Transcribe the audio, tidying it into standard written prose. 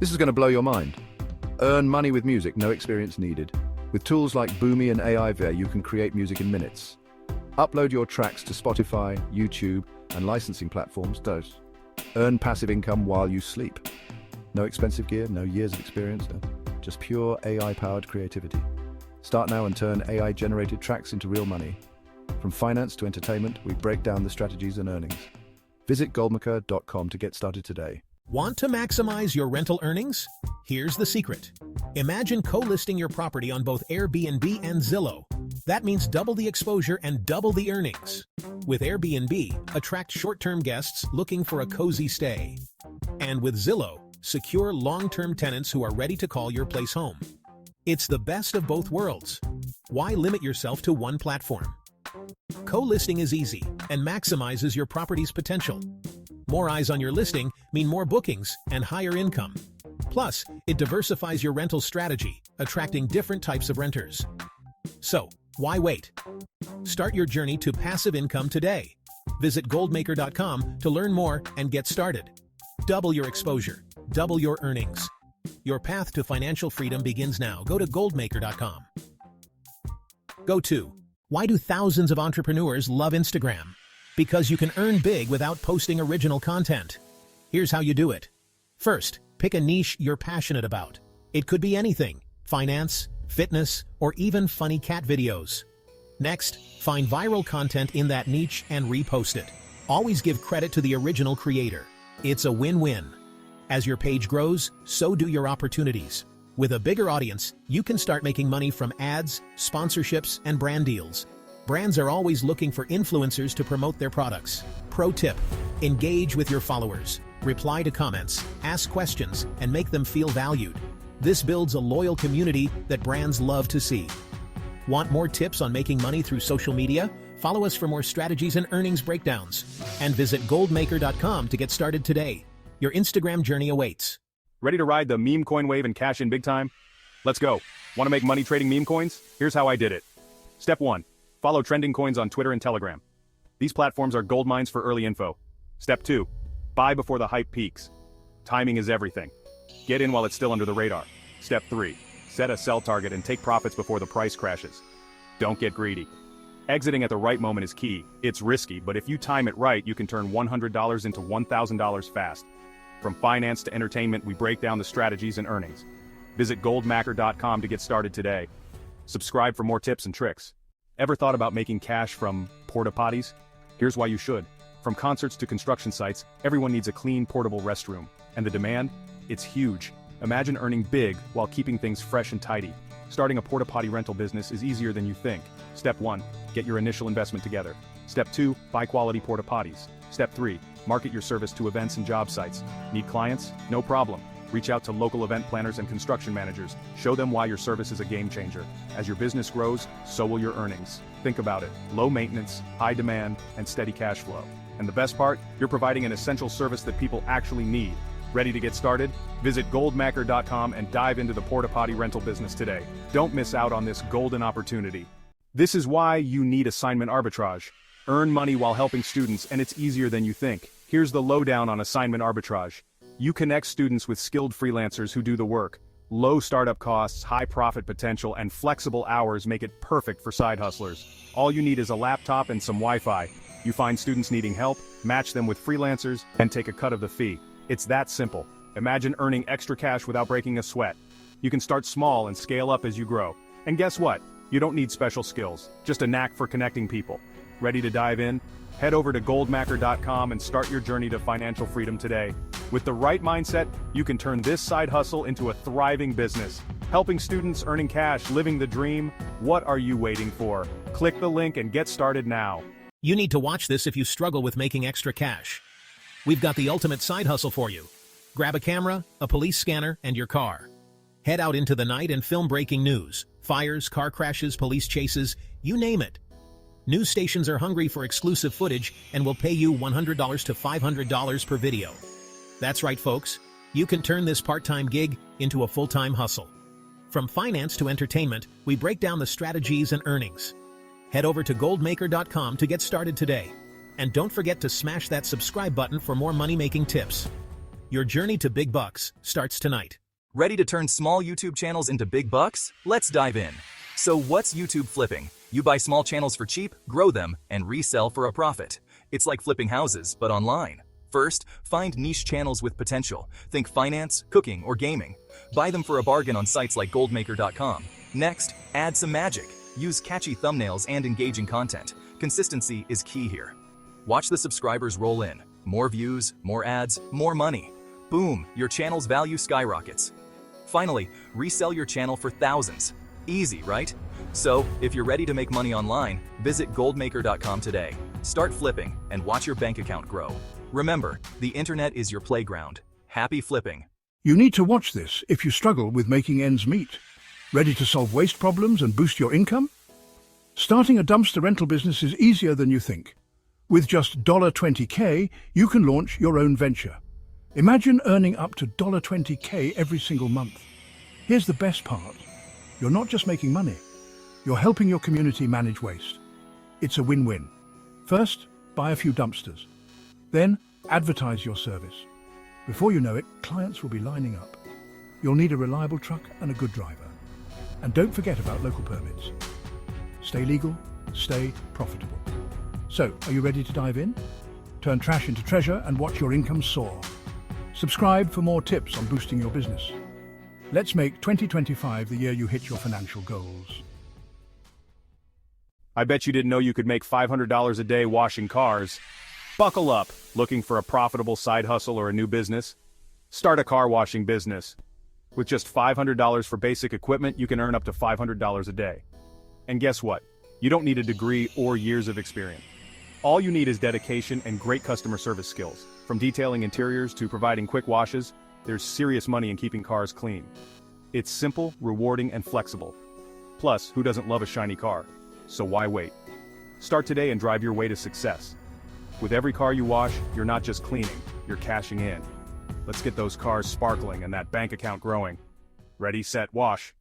This is going to blow your mind. Earn money with music, no experience needed. With tools like Boomi and AIVer, you can create music in minutes. Upload your tracks to Spotify, YouTube, and licensing platforms. Earn passive income while you sleep. No expensive gear, no years of experience, just pure AI-powered creativity. Start now and turn AI-generated tracks into real money. From finance to entertainment, we break down the strategies and earnings. Visit goldmaker.com to get started today. Want to maximize your rental earnings? Here's the secret. Imagine co-listing your property on both Airbnb and Zillow. That means double the exposure and double the earnings. With Airbnb, attract short-term guests looking for a cozy stay. And with Zillow, secure long-term tenants who are ready to call your place home. It's the best of both worlds. Why limit yourself to one platform? Co-listing is easy and maximizes your property's potential. More eyes on your listing mean more bookings and higher income. Plus, it diversifies your rental strategy, attracting different types of renters. So, why wait? Start your journey to passive income today. Visit goldmaker.com to learn more and get started. Double your exposure, double your earnings. Your path to financial freedom begins now. Go to goldmaker.com. Go to. Why do thousands of entrepreneurs love Instagram? Because you can earn big without posting original content. Here's how you do it. First, pick a niche you're passionate about. It could be anything: finance, fitness, or even funny cat videos. Next, find viral content in that niche and repost it. Always give credit to the original creator. It's a win-win. As your page grows, so do your opportunities. With a bigger audience, you can start making money from ads, sponsorships, and brand deals. Brands are always looking for influencers to promote their products. Pro tip: engage with your followers. Reply to comments, ask questions, and make them feel valued. This builds a loyal community that brands love to see. Want more tips on making money through social media? Follow us for more strategies and earnings breakdowns. And visit goldmaker.com to get started today. Your Instagram journey awaits. Ready to ride the meme coin wave and cash in big time? Let's go. Want to make money trading meme coins? Here's how I did it. Step 1. Follow trending coins on Twitter and Telegram. These platforms are gold mines for early info. Step 2. Buy before the hype peaks. Timing is everything. Get in while it's still under the radar. Step 3. Set a sell target and take profits before the price crashes. Don't get greedy. Exiting at the right moment is key. It's risky, but if you time it right, you can turn $100 into $1,000 fast. From finance to entertainment, we break down the strategies and earnings. Visit goldmaker.com to get started today. Subscribe for more tips and tricks. Ever thought about making cash from porta potties? Here's why you should. From concerts to construction sites, everyone needs a clean, portable restroom. And the demand? It's huge. Imagine earning big while keeping things fresh and tidy. Starting a porta potty rental business is easier than you think. Step 1. Get your initial investment together. Step 2. Buy quality porta potties. Step 3. Market your service to events and job sites. Need clients? No problem. Reach out to local event planners and construction managers. Show them why your service is a game changer. As your business grows, so will your earnings. Think about it. Low maintenance, high demand, and steady cash flow. And the best part? You're providing an essential service that people actually need. Ready to get started? Visit goldmaker.com and dive into the porta potty rental business today. Don't miss out on this golden opportunity. This is why you need assignment arbitrage. Earn money while helping students, and it's easier than you think. Here's the lowdown on assignment arbitrage. You connect students with skilled freelancers who do the work. Low startup costs, high profit potential, and flexible hours make it perfect for side hustlers. All you need is a laptop and some Wi-Fi. You find students needing help, match them with freelancers, and take a cut of the fee. It's that simple. Imagine earning extra cash without breaking a sweat. You can start small and scale up as you grow. And guess what? You don't need special skills, just a knack for connecting people. Ready to dive in? Head over to goldmaker.com and start your journey to financial freedom today. With the right mindset, you can turn this side hustle into a thriving business. Helping students, earning cash, living the dream. What are you waiting for? Click the link and get started now. You need to watch this if you struggle with making extra cash. We've got the ultimate side hustle for you. Grab a camera, a police scanner, and your car. Head out into the night and film breaking news. Fires, car crashes, police chases, you name it. News stations are hungry for exclusive footage and will pay you $100 to $500 per video. That's right, folks. You can turn this part-time gig into a full-time hustle. From finance to entertainment, we break down the strategies and earnings. Head over to goldmaker.com to get started today. And don't forget to smash that subscribe button for more money-making tips. Your journey to big bucks starts tonight. Ready to turn small YouTube channels into big bucks? Let's dive in. So what's YouTube flipping? You buy small channels for cheap, grow them, and resell for a profit. It's like flipping houses, but online. First, find niche channels with potential. Think finance, cooking, or gaming. Buy them for a bargain on sites like goldmaker.com. Next, add some magic. Use catchy thumbnails and engaging content. Consistency is key here. Watch the subscribers roll in. More views, more ads, more money. Boom, your channel's value skyrockets. Finally, resell your channel for thousands. Easy, right? So, if you're ready to make money online, visit goldmaker.com today. Start flipping and watch your bank account grow. Remember, the internet is your playground. Happy flipping. You need to watch this if you struggle with making ends meet. Ready to solve waste problems and boost your income? Starting a dumpster rental business is easier than you think. With just $20K, you can launch your own venture. Imagine earning up to $20K every single month. Here's the best part. You're not just making money. You're helping your community manage waste. It's a win-win. First, buy a few dumpsters. Then, advertise your service. Before you know it, clients will be lining up. You'll need a reliable truck and a good driver. And don't forget about local permits. Stay legal, stay profitable. So, are you ready to dive in? Turn trash into treasure and watch your income soar. Subscribe for more tips on boosting your business. Let's make 2025 the year you hit your financial goals. I bet you didn't know you could make $500 a day washing cars. Buckle up, looking for a profitable side hustle or a new business? Start a car washing business. With just $500 for basic equipment, you can earn up to $500 a day. And guess what? You don't need a degree or years of experience. All you need is dedication and great customer service skills. From detailing interiors to providing quick washes, there's serious money in keeping cars clean. It's simple, rewarding, and flexible. Plus, who doesn't love a shiny car? So why wait? Start today and drive your way to success. With every car you wash, you're not just cleaning, you're cashing in. Let's get those cars sparkling and that bank account growing. Ready, set, wash.